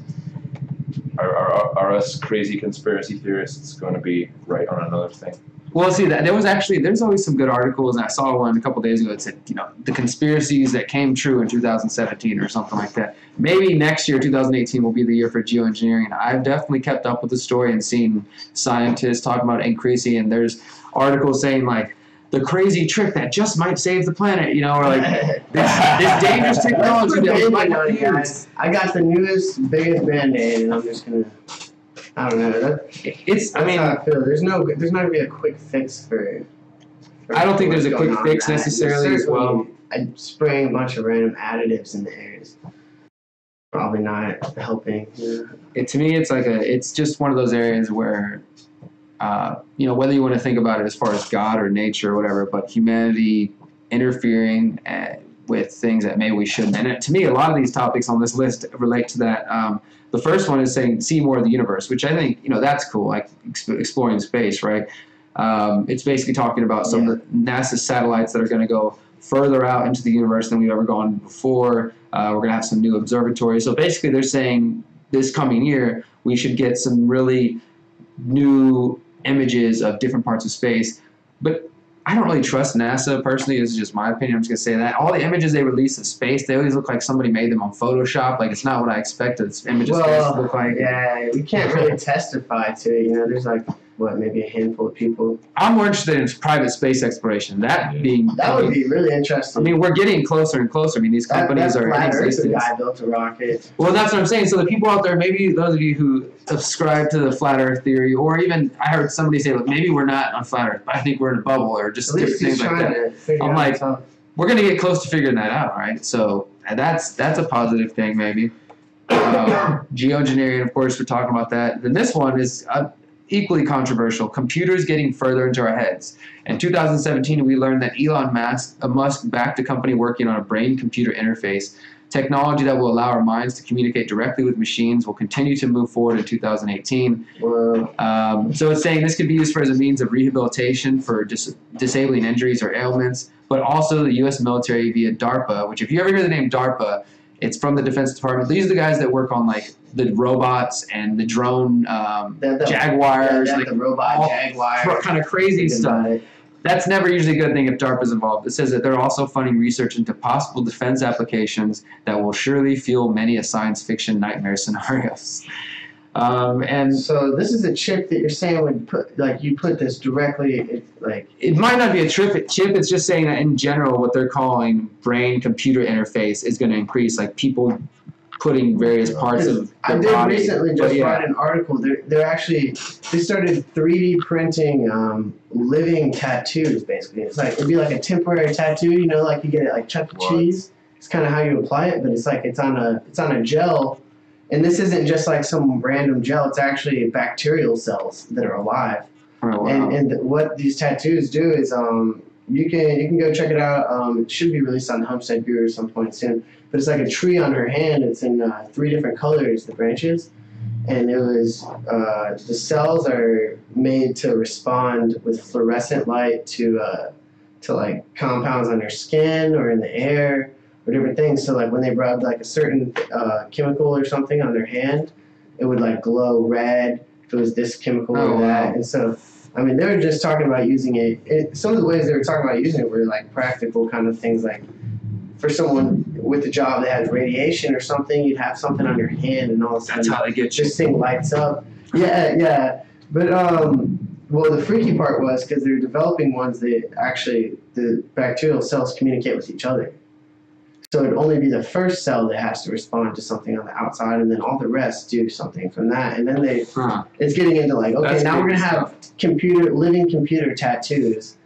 Are us crazy conspiracy theorists going to be right on another thing? Well, see, there's always some good articles, and I saw one a couple days ago that said, the conspiracies that came true in 2017 or something like that. Maybe next year, 2018, will be the year for geoengineering. I've definitely kept up with the story and seen scientists talking about increasing, and there's articles saying, like, the crazy trick that just might save the planet, or like this dangerous technology that might not be used. I got the newest, biggest Band-Aid, and I'm just going to... I don't know. That's how I feel. There's not gonna be a quick fix for I don't think there's a quick fix necessarily as well. Spraying a bunch of random additives in the air is probably not helping. To me, it's just one of those areas where, whether you want to think about it as far as God or nature or whatever, but humanity interfering with things that maybe we shouldn't. And to me, a lot of these topics on this list relate to that. The first one is saying see more of the universe, which I think, that's cool, like exploring space, right? It's basically talking about some of the NASA satellites that are going to go further out into the universe than we've ever gone before. We're going to have some new observatories. So basically they're saying this coming year, we should get some really new images of different parts of space. But I don't really trust NASA personally. This is just my opinion. I'm just going to say that. All the images they release of space, they always look like somebody made them on Photoshop. Like, it's not what I expected image of space to look like. Yeah, we can't really testify to it. There's maybe a handful of people. I'm more interested in private space exploration. That would be really interesting. I mean, we're getting closer and closer. I mean, these companies are in existence. The guy built a rocket. Well, that's what I'm saying. So the people out there, maybe those of you who subscribe to the flat Earth theory, or even I heard somebody say, look, maybe we're not on flat Earth, but I think we're in a bubble, or just different things like that. I'm like, we're going to get close to figuring that out, right? So that's a positive thing, maybe. Geoengineering, of course, we're talking about that. Then this one is equally controversial. Computers getting further into our heads. In 2017, we learned that Elon Musk backed a company working on a brain-computer interface. Technology that will allow our minds to communicate directly with machines will continue to move forward in 2018. So it's saying this could be used as a means of rehabilitation for disabling injuries or ailments, but also the U.S. military via DARPA, which if you ever hear the name DARPA, it's from the Defense Department. These are the guys that work on the robots and the drone Jaguars, the robot Jaguar, kind of crazy stuff. That's never usually a good thing if DARPA is involved. It says that they're also funding research into possible defense applications that will surely fuel many a science fiction nightmare scenarios. And so this is a chip that you're saying would put this directly, it might not be a chip. It's just saying that in general, what they're calling brain-computer interface is going to increase, like people putting various parts of their body. I did recently just write an article. They started 3D printing living tattoos. Basically, it'd be like a temporary tattoo. Like you get it like Chuck E. Cheese. It's kind of how you apply it, but it's on a gel. And this isn't just like some random gel. It's actually bacterial cells that are alive. Oh, wow. And what these tattoos do is you can go check it out. It should be released on Homestead Guru at some point soon. But it's like a tree on her hand. It's in 3 different colors, the branches. and it was the cells are made to respond with fluorescent light to like compounds on your skin or in the air or different things. So like when they rubbed like a certain chemical or something on their hand, it would like glow red if it was this chemical or that. Wow. And so, I mean, they were just talking about using it. Some of the ways they were talking about using it were like practical kind of things, like for someone with a job that has radiation or something, you'd have something on your hand and all of a sudden That's how they get you. this thing lights up. Yeah. But well, the freaky part was because they're developing ones that actually the bacterial cells communicate with each other. So it'd only be the first cell that has to respond to something on the outside, and then all the rest do something from that. And then it's getting into like, okay, That's now we're creepy gonna have living computer tattoos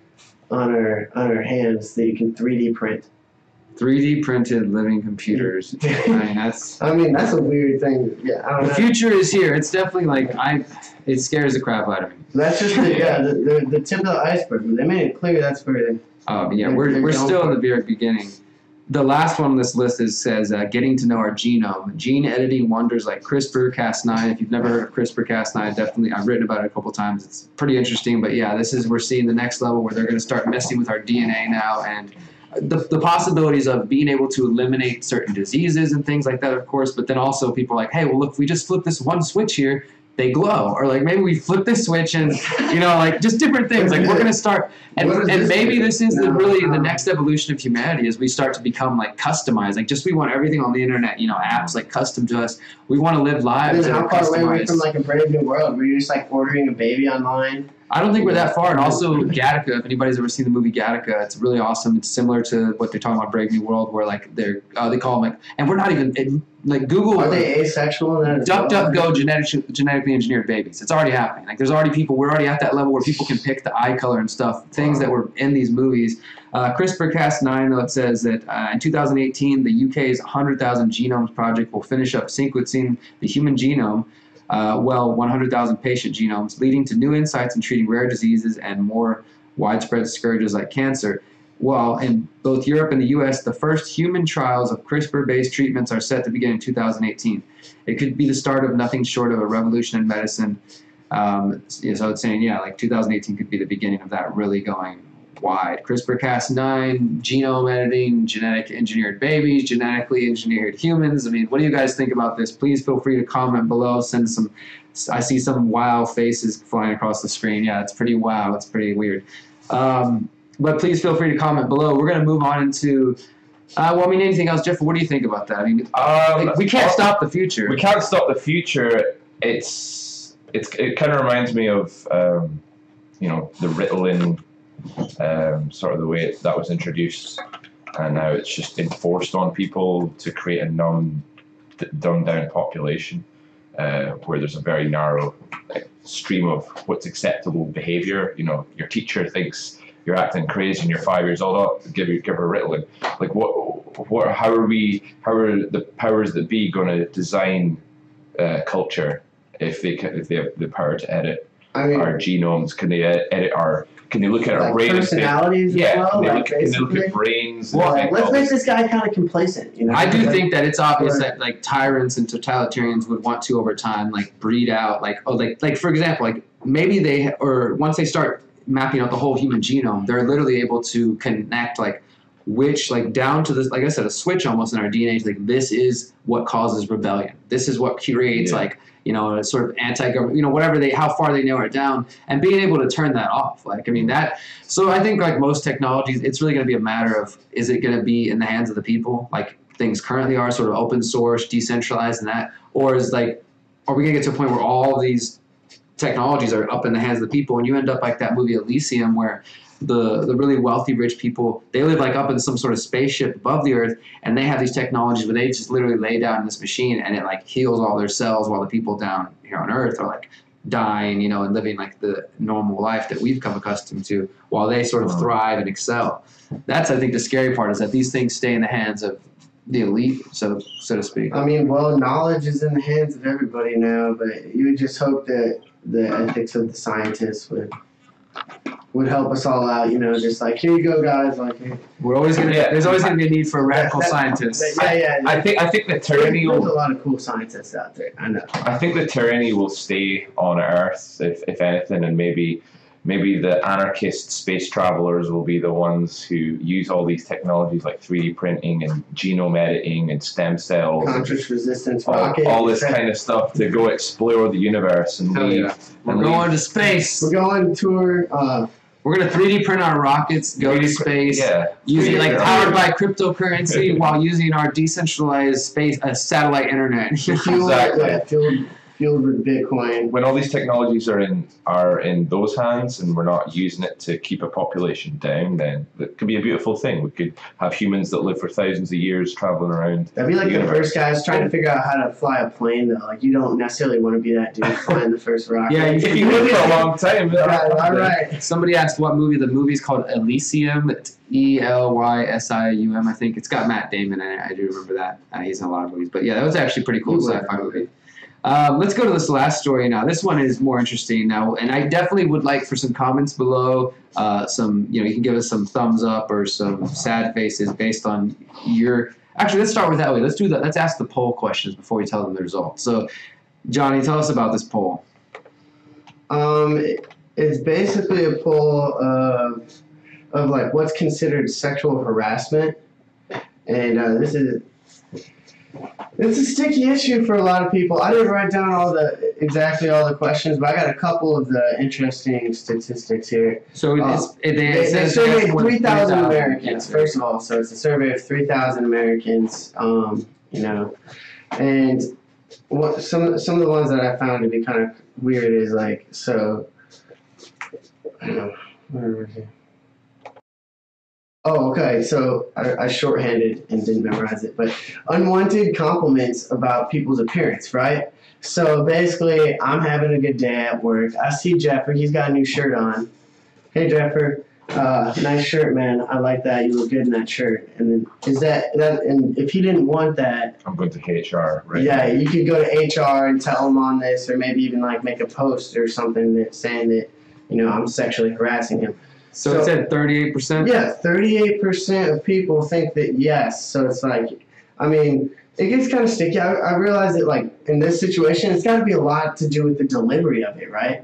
on our hands that you can 3D print. 3D printed living computers. I mean, that's that's a weird thing. Yeah, I don't the know. future is here. It's definitely like it scares the crap out of me. That's just the tip of the iceberg. But they made it clear that's where. Yeah, we're They're still in going the very beginning. The last one on this list says getting to know our genome. Gene editing wonders like CRISPR-Cas9. If you've never heard of CRISPR-Cas9, definitely, I've written about it a couple times. It's pretty interesting. But yeah, we're seeing the next level where they're going to start messing with our DNA now, and the possibilities of being able to eliminate certain diseases and things like that, of course. But then also people are like, hey, well, look, if we just flip this one switch here, they glow. Or like maybe we flip this switch and, like just different things. Like we're going to start, and maybe this is the next evolution of humanity as we start to become like customized. Like just we want everything on the internet, apps like custom to us. We want to live lives that How are far away are we customized. from like a brave new world where you're just like ordering a baby online? I don't think we're that far. And also Gattaca, if anybody's ever seen the movie Gattaca, it's really awesome. It's similar to what they're talking about Brave New World, where like they call them like, and we're not even like Google. Are they asexual? DuckDuckGo genetically engineered babies. It's already happening. Like there's already people. We're already at that level where people can pick the eye color and stuff. Things that were in these movies. CRISPR-Cas9, though, it says that in 2018, the UK's 100,000 Genomes Project will finish up sequencing the human genome. 100,000 patient genomes, leading to new insights in treating rare diseases and more widespread scourges like cancer. While in both Europe and the US, the first human trials of CRISPR-based treatments are set to begin in 2018. It could be the start of nothing short of a revolution in medicine. So it's saying, like 2018 could be the beginning of that really going wide. CRISPR-Cas9, genome editing, genetic engineered babies, genetically engineered humans. I mean, what do you guys think about this? Please feel free to comment below. Send some. I see some wow faces flying across the screen. Yeah, it's pretty wow. It's pretty weird. But please feel free to comment below. We're going to move on into. Anything else, Jeff? What do you think about that? I mean, we can't stop the future. We can't stop the future. It kind of reminds me of the Ritalin. Sort of the way that was introduced, and now it's just enforced on people to create a dumbed down population where there's a very narrow stream of what's acceptable behavior. Your teacher thinks you're acting crazy and you're 5 years old. Oh, give her Ritalin. Like how are the powers that be going to design culture if they have the power to edit our genomes? Can they edit our? Can they look at our brains? Personalities as well? Can they look at brains? Let's make this guy kind of complacent. I do think that it's obvious that like tyrants and totalitarians would want to over time like breed out like for example like maybe once they start mapping out the whole human genome, they're literally able to connect like which like down to this, like I said, a switch almost in our DNA. Like this is what causes rebellion. This is what creates like a sort of anti-government, whatever how far they narrow it down, and being able to turn that off. Like, I mean that. So I think like most technologies, it's really going to be a matter of is it going to be in the hands of the people, like things currently are, sort of open source, decentralized, and that, or is like, are we going to get to a point where all of these technologies are up in the hands of the people, and you end up like that movie Elysium where the really wealthy rich people, they live like up in some sort of spaceship above the earth, and they have these technologies where they just literally lay down in this machine and it like heals all their cells while the people down here on earth are like dying, and living like the normal life that we've come accustomed to while they sort of thrive and excel. That's, I think, the scary part is that these things stay in the hands of the elite, so to speak. I mean, knowledge is in the hands of everybody now, but you would just hope that the ethics of the scientists would would help us all out. You know, just like, here you go, guys. Like, We're always gonna. There's always gonna be a need for radical scientists. I think the tyranny There's will. a lot of cool scientists out there. I know. I think the tyranny will stay on Earth, if anything, and maybe the anarchist space travelers will be the ones who use all these technologies like 3D printing and genome editing and stem cells, Contrast resistance, all this kind of stuff to go explore the universe and leave. We're going to space. We're going tour. We're gonna 3D print our rockets, go to space, using 3D like powered by cryptocurrency while using our decentralized space satellite internet. Fueled with Bitcoin. When all these technologies are in those hands and we're not using it to keep a population down, then it could be a beautiful thing. We could have humans that live for thousands of years traveling around. That'd be like the first guys trying to figure out how to fly a plane, though. Like, you don't necessarily want to be that dude flying the first rocket. Yeah, If you live for a long time. All right. Somebody asked what movie. The movie's called Elysium. It's Elysium, I think. It's got Matt Damon in it. I do remember that. He's in a lot of movies. But yeah, that was actually a pretty cool sci-fi movie. Let's go to this last story now. This one is more interesting now, and I definitely would like for some comments below. You can give us some thumbs up or some sad faces based on your. Actually, let's start with that way. Let's do that. Let's ask the poll questions before we tell them the results. So, Johnny, tell us about this poll. It's basically a poll of like what's considered sexual harassment, and it's a sticky issue for a lot of people. I didn't write down exactly all the questions, but I got a couple of the interesting statistics here. So they surveyed 3,000 Americans, first of all. So it's a survey of 3,000 Americans, and some of the ones that I found to be kind of weird is like, so, I don't know, where was it? Oh, okay. So I shorthanded and didn't memorize it, but unwanted compliments about people's appearance, right? So basically, I'm having a good day at work. I see Jeffer. He's got a new shirt on. Hey, Jeffer. Nice shirt, man. I like that. You look good in that shirt. And then and if he didn't want that, I'm going to HR, right? Yeah, you could go to HR and tell him on this, or maybe even like make a post or something that's saying that, I'm sexually harassing him. So it said 38%? Yeah, 38% of people think that yes. So it's like, it gets kind of sticky. I realize that, like, in this situation, it's got to be a lot to do with the delivery of it, right?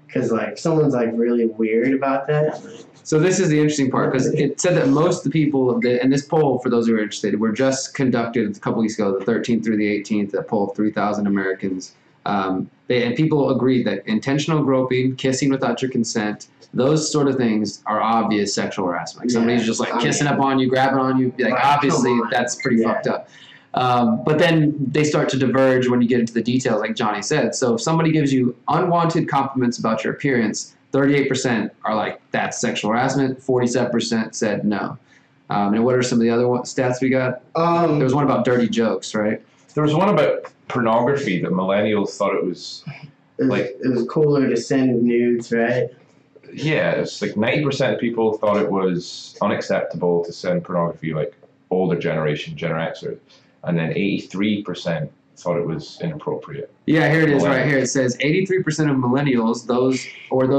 Because, like, someone's, like, really weird about that. So this is the interesting part, because it said that most of the people, and this poll, for those who are interested, were just conducted a couple weeks ago, the 13th through the 18th, a poll of 3,000 Americans. And people agreed that intentional groping, kissing without your consent, those sort of things are obvious sexual harassment. Like somebody's just like kissing up on you, grabbing on you, like obviously that's pretty fucked up. But then they start to diverge when you get into the details, like Johnny said. So if somebody gives you unwanted compliments about your appearance, 38% are like, that's sexual harassment. 47% said no. And what are some of the other stats we got? There was one about dirty jokes, right? There was one about pornography that millennials thought it was cooler to send nudes, right? Yeah, it's like 90% of people thought it was unacceptable to send pornography, like older generation, Gen Xers, and then 83% thought it was inappropriate. Yeah, here it is right here. It says 83% of millennials, those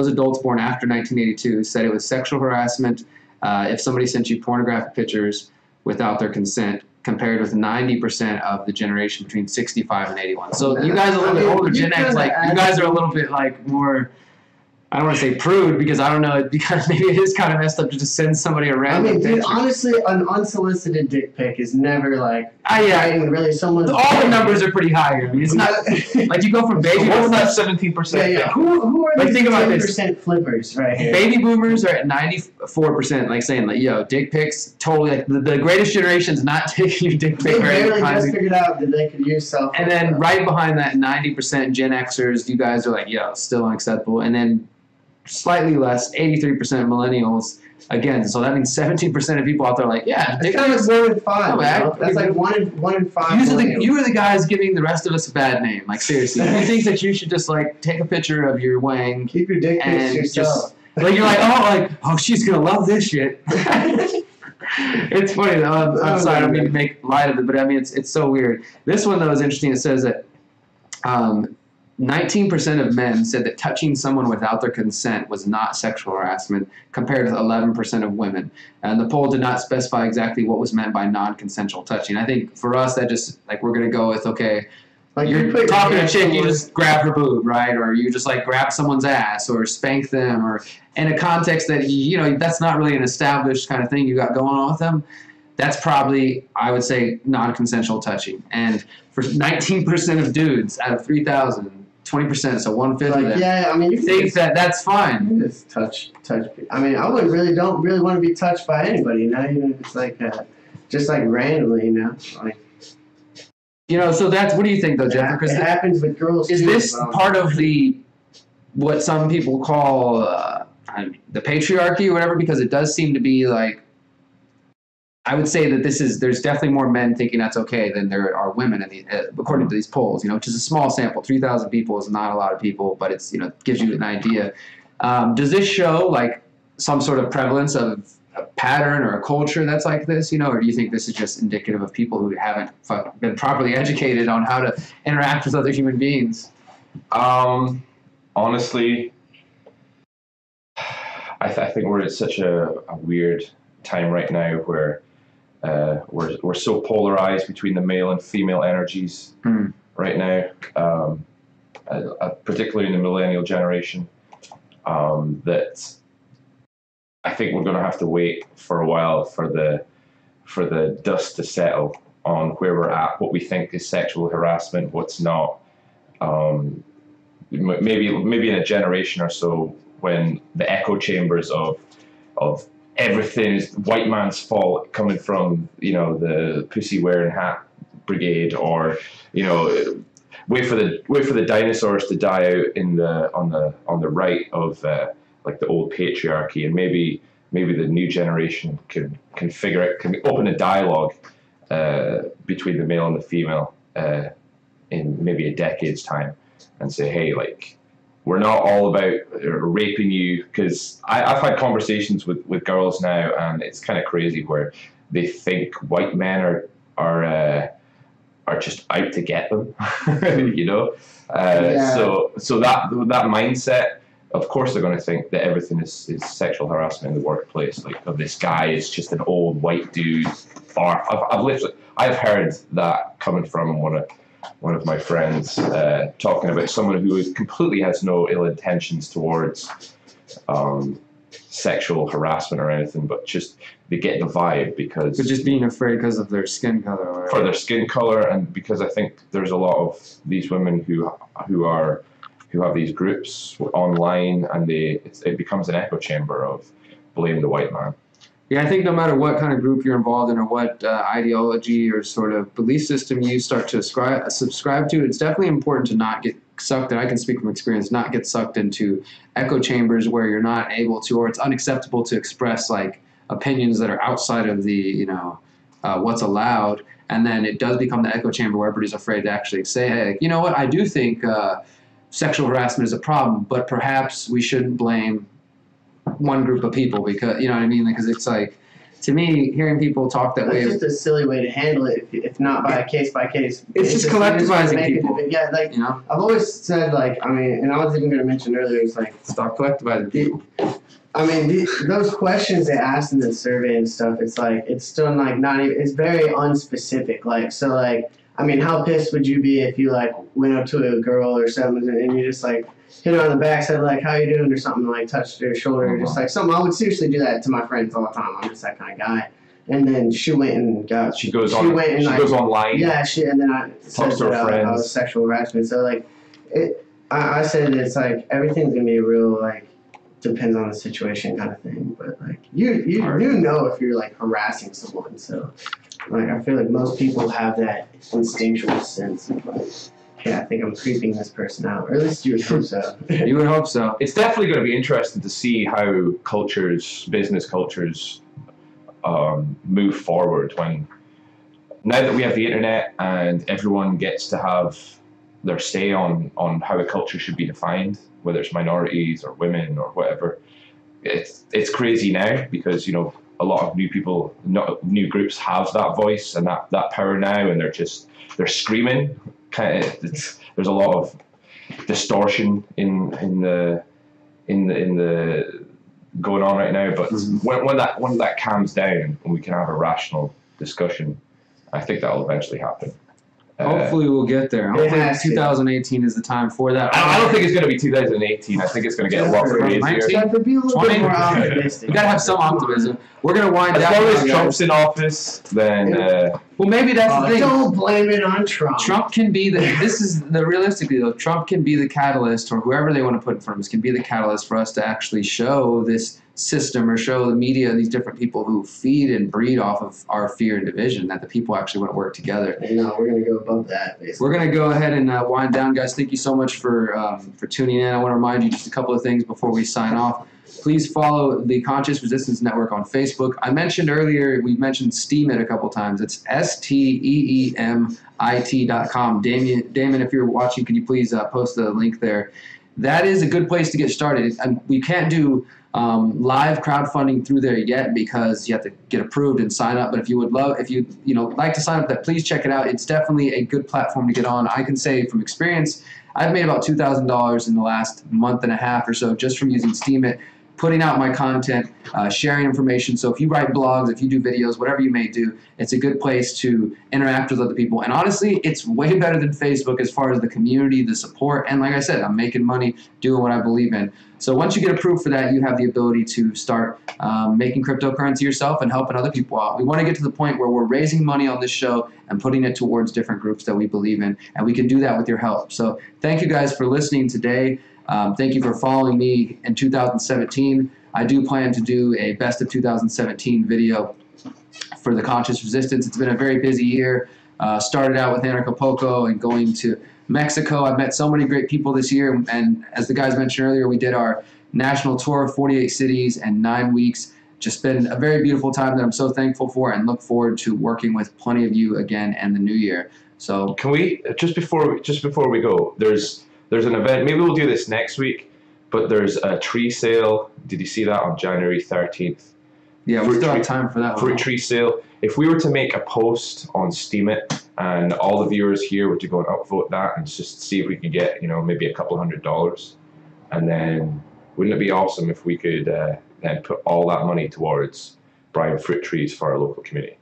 adults born after 1982, said it was sexual harassment if somebody sent you pornographic pictures without their consent, compared with 90% of the generation between 65 and 81. So you guys are a little bit older, Gen X, like you guys are a little bit like more, I don't want to say prude, because I don't know, because maybe it is kind of messed up to just send somebody a random picture. Dude, honestly, an unsolicited dick pic is never like, really someone's... All the numbers are pretty high here. I mean, it's not, like you go from baby boomers... What's that 17%? Yeah. Who are these think about 10% flippers right here? Baby boomers are at 94%, like saying, like, yo, dick pics, totally, like, the greatest generation's not taking your dick pic. They barely just figured out that they could use self. And then right behind that, 90% Gen Xers, you guys are like, yo, still unacceptable. And then slightly less, 83% millennials. Again, so that means 17% of people out there are like, yeah, it's kind of 1 in 5. That's like one in 5. You are the guys giving the rest of us a bad name. Like seriously, you think that you should just like take a picture of your wang, keep your dick pics yourself. Like you're like, she's gonna love this shit. It's funny though. I'm sorry, I don't mean to make light of it, but I mean it's so weird. This one though is interesting. It says that 19% of men said that touching someone without their consent was not sexual harassment, compared to 11% of women. And the poll did not specify exactly what was meant by non-consensual touching. I think for us, that just, like, we're going to go with, okay, Like you're put talking to your a chick, you hand just grab her boob, right? Or you just, like, grab someone's ass or spank them, or in a context that, you know, that's not really an established kind of thing you got going on with them. That's probably, I would say, non-consensual touching. And for 19% of dudes out of 3,000, 20%, so 1/5 of them, yeah, I mean, you think that that's fine. You just touch. I mean, I don't really want to be touched by anybody, you know, even if it's like, just like randomly, you know, like. You know, so that's, what do you think though, Jeff? It happens with girls Is too, this so. part of the, what some people call the patriarchy or whatever? Because it does seem to be like, I would say that there's definitely more men thinking that's okay than there are women, according to these polls, you know, which is a small sample. 3,000 people is not a lot of people, but it's, you know, gives you an idea. Does this show like some sort of prevalence of a pattern or a culture that's like this, you know, or do you think this is just indicative of people who haven't been properly educated on how to interact with other human beings? Honestly, I think we're at such a weird time right now where we're so polarized between the male and female energies right now, particularly in the millennial generation, that I think we're going to have to wait for a while for the dust to settle on where we're at, what we think is sexual harassment, what's not. Maybe in a generation or so, when the echo chambers of everything is white man's fault coming from, you know, the pussy wearing hat brigade, or, you know, wait for the dinosaurs to die out on the right of like the old patriarchy, and maybe the new generation can open a dialogue between the male and the female in maybe a decade's time, and say, hey, like, we're not all about raping you, because I've had conversations with girls now, and it's kind of crazy where they think white men are just out to get them, you know. So that mindset, of course, they're going to think that everything is sexual harassment in the workplace. Like, oh, this guy is just an old white dude. I've heard that coming from one of my friends, talking about someone who completely has no ill intentions towards sexual harassment or anything, but just they get the vibe because But just being afraid because of their skin color. Or for their skin color, and because I think there's a lot of these women who have these groups online, and it becomes an echo chamber of blame the white man. Yeah, I think no matter what kind of group you're involved in, or what ideology or sort of belief system you start to subscribe to, it's definitely important to not get sucked, and I can speak from experience, not get sucked into echo chambers where you're not able to, or it's unacceptable to express like opinions that are outside of the, you know, what's allowed. And then it does become the echo chamber where everybody's afraid to actually say, hey, you know what, I do think sexual harassment is a problem, but perhaps we shouldn't blame one group of people, because, you know what I mean? Because it's like, to me, hearing people talk that way, That's just a silly way to handle it, if not by a case-by-case. It's just collectivizing people. Yeah, like, you know, I've always said, like, I mean, and I was even going to mention earlier, it's like, stop collectivizing people. I mean, those questions they asked in the survey and stuff, it's like, it's still like not even, it's very unspecific. Like, so like, I mean, how pissed would you be if you like went up to a girl or something and you just like hit her on the back, said like, how you doing, or something, like touched her shoulder, or just like something. I would seriously do that to my friends all the time. I'm just that kind of guy. And then she went and got. She goes online. Yeah, and then I said to her friends. I was sexual harassment. So like, I said it's like everything's gonna be real like depends on the situation kind of thing. But like you do know if you're like harassing someone. So like I feel like most people have that instinctual sense of like, yeah, I think I'm creeping this person out, or at least you would hope so. You would hope so. It's definitely going to be interesting to see how business cultures, move forward now that we have the internet and everyone gets to have their say on how a culture should be defined, whether it's minorities or women or whatever. It's crazy now because, you know, a lot of new groups have that voice and that power now, and they're screaming. There's a lot of distortion in the going on right now. But when that calms down and we can have a rational discussion, I think that will eventually happen. Hopefully we'll get there. Hopefully 2018 is the time for that. I don't think it's going to be 2018. I think it's going to get a lot crazier. Be a little bit more optimistic. You gotta have some optimism. We're gonna wind down. As long as Trump's in office, then. Well, maybe that's the thing. Don't blame it on Trump. Trump can be realistically though. Trump can be the catalyst, or whoever they want to put in front of us can be the catalyst for us to actually show this system or show the media these different people who feed and breed off of our fear and division, that the people actually want to work together. No, we're going to go above that, basically. We're going to go ahead and wind down, guys. Thank you so much for tuning in. I want to remind you just a couple of things before we sign off. Please follow the Conscious Resistance Network on Facebook. I mentioned earlier, we mentioned Steemit a couple times. It's STEEMIT.com. Damon, if you're watching, could you please post the link there? That is a good place to get started. We can't do live crowdfunding through there yet because you have to get approved and sign up. But if you would love, if you like to sign up, that please check it out. It's definitely a good platform to get on. I can say from experience, I've made about $2,000 in the last month and a half or so just from using Steemit, putting out my content, sharing information. So if you write blogs, if you do videos, whatever you may do, it's a good place to interact with other people. And honestly, it's way better than Facebook as far as the community, the support. And like I said, I'm making money doing what I believe in. So once you get approved for that, you have the ability to start making cryptocurrency yourself and helping other people out. We want to get to the point where we're raising money on this show and putting it towards different groups that we believe in. And we can do that with your help. So thank you guys for listening today. Thank you for following me in 2017. I do plan to do a best of 2017 video for the Conscious Resistance. It's been a very busy year. Started out with Anarchapulco and going to Mexico. I've met so many great people this year. And as the guys mentioned earlier, we did our national tour of 48 cities and 9 weeks. Just been a very beautiful time that I'm so thankful for and look forward to working with plenty of you again in the new year. So can we, just before we go, there's an event, maybe we'll do this next week, but there's a tree sale. Did you see that on January 13th? Yeah, we still have time for that one. Fruit tree sale. If we were to make a post on Steemit and all the viewers here were to go and upvote that and just see if we could get, maybe a couple $100, and then wouldn't it be awesome if we could then put all that money towards buying fruit trees for our local community?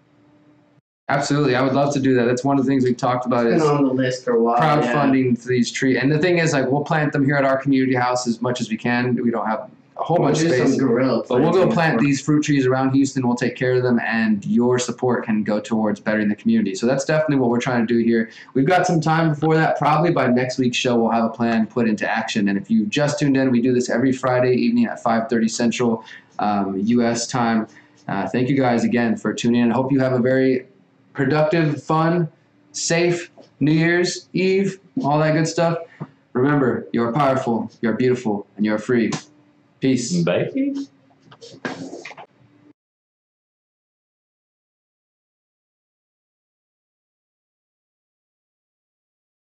Absolutely, I would love to do that. That's one of the things we've talked about is on the list for a while, crowdfunding for these trees. And the thing is, we'll plant them here at our community house as much as we can. We don't have a whole bunch of space, but we'll go plant these fruit trees around Houston. We'll take care of them, and your support can go towards bettering the community. So that's definitely what we're trying to do here. We've got some time before that. Probably by next week's show, we'll have a plan put into action. And if you just tuned in, we do this every Friday evening at 5:30 Central U.S. time. Thank you guys again for tuning in. I hope you have a very productive, fun, safe New Year's Eve, all that good stuff. Remember, you're powerful, you're beautiful, and you're free. Peace. Bye.